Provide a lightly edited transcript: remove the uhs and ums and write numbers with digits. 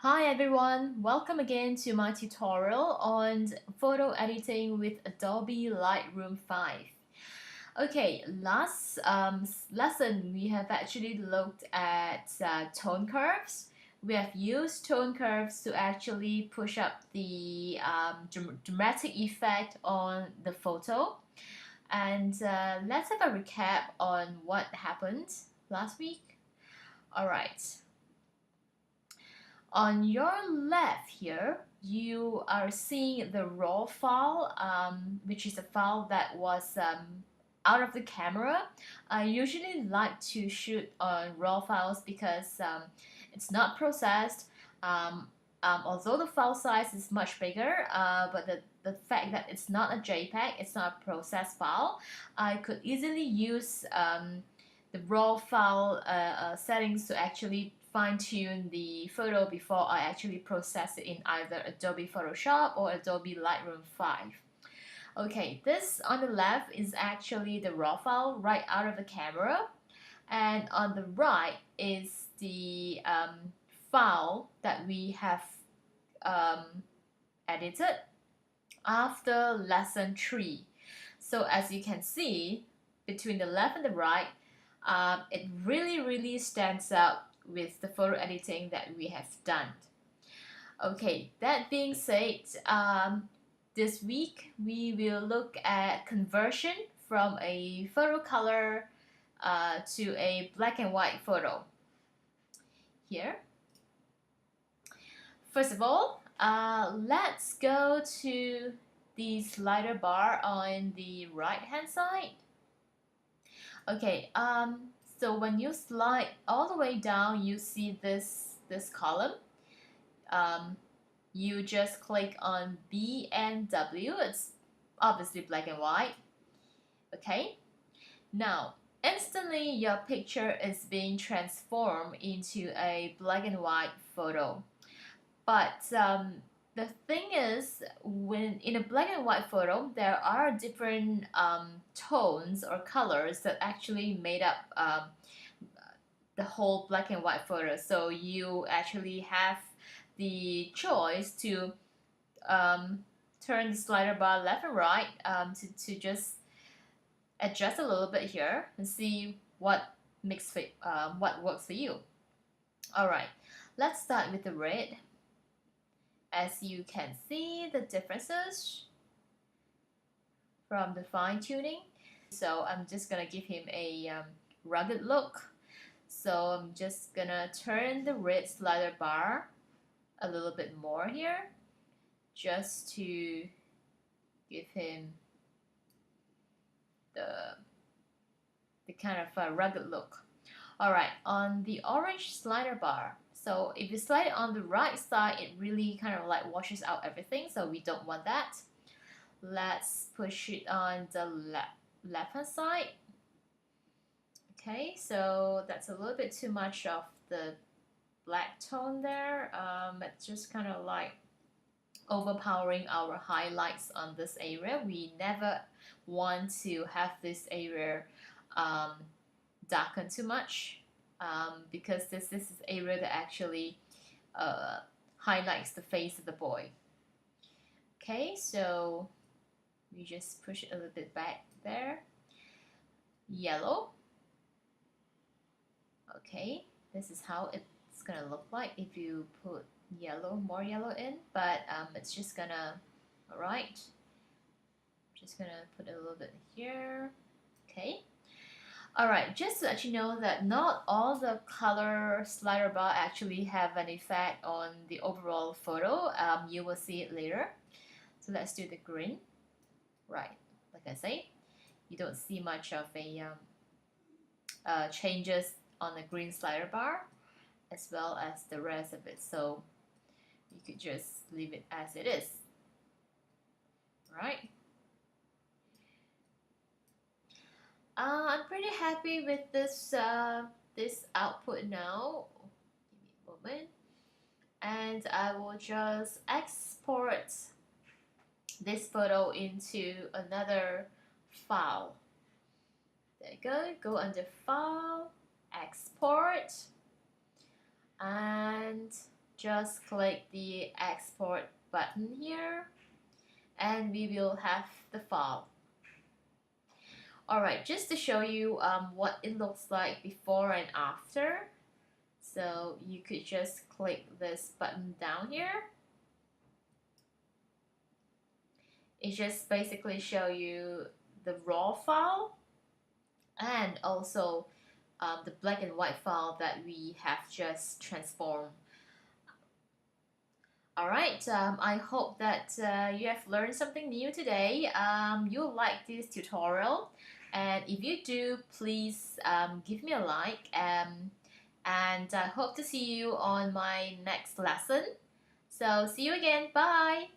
Hi everyone, welcome again to my tutorial on photo editing with Adobe Lightroom 5. Okay, last lesson we have actually looked at tone curves. We have used tone curves to actually push up the dramatic effect on the photo. And let's have a recap on what happened last week. Alright. On your left here, you are seeing the raw file, which is a file that was out of the camera. I usually like to shoot on raw files because it's not processed. Although the file size is much bigger, but the fact that it's not a JPEG, it's not a processed file, I could easily use the raw file settings to actually fine-tune the photo before I actually process it in either Adobe Photoshop or Adobe Lightroom 5. Okay, this on the left is actually the raw file right out of the camera, and on the right is the file that we have edited after lesson 3. So as you can see, between the left and the right, it really stands out with the photo editing that we have done. Okay, that being said, this week we will look at conversion from a photo color to a black and white photo. Here. First of all, let's go to the slider bar on the right hand side. Okay, so when you slide all the way down, you see this column. You just click on B and W. It's obviously black and white. Okay, now instantly your picture is being transformed into a black and white photo. But the thing is, when in a black and white photo, there are different tones or colors that actually made up the whole black and white photo. So you actually have the choice to turn the slider bar left and right to just adjust a little bit here and see what what works for you. All right, let's start with the red. As you can see the differences from the fine-tuning. So I'm just gonna give him a rugged look. So I'm just gonna turn the red slider bar a little bit more here just to give him the kind of a rugged look. Alright, on the orange slider bar, so if you slide it on the right side, it really kind of like washes out everything, so we don't want that. Let's push it on the left hand side. Okay, so that's a little bit too much of the black tone there. It's just kind of like overpowering our highlights on this area. We never want to have this area darken too much because this is area that actually highlights the face of the boy. Okay, so we just push it a little bit back there. Yellow. Okay, this is how it's gonna look like if you put more yellow in, but it's just gonna, alright, just gonna put a little bit here. Okay, alright, just to let you know that not all the color slider bar actually have an effect on the overall photo. You will see it later. So let's do the green. Right, like I say, you don't see much of a changes on the green slider bar as well as the rest of it, so you could just leave it as it is. Right, I'm pretty happy with this this output now. Give me a moment, and I will just export this photo into another file. There you go. Go under File, Export, and just click the export button here and we will have the file. Alright, just to show you what it looks like before and after, so you could just click this button down here. It just basically show you the raw file and also the black and white file that we have just transformed. Alright, I hope that you have learned something new today. You'll like this tutorial, and if you do, please give me a like, and I hope to see you on my next lesson. So see you again, bye!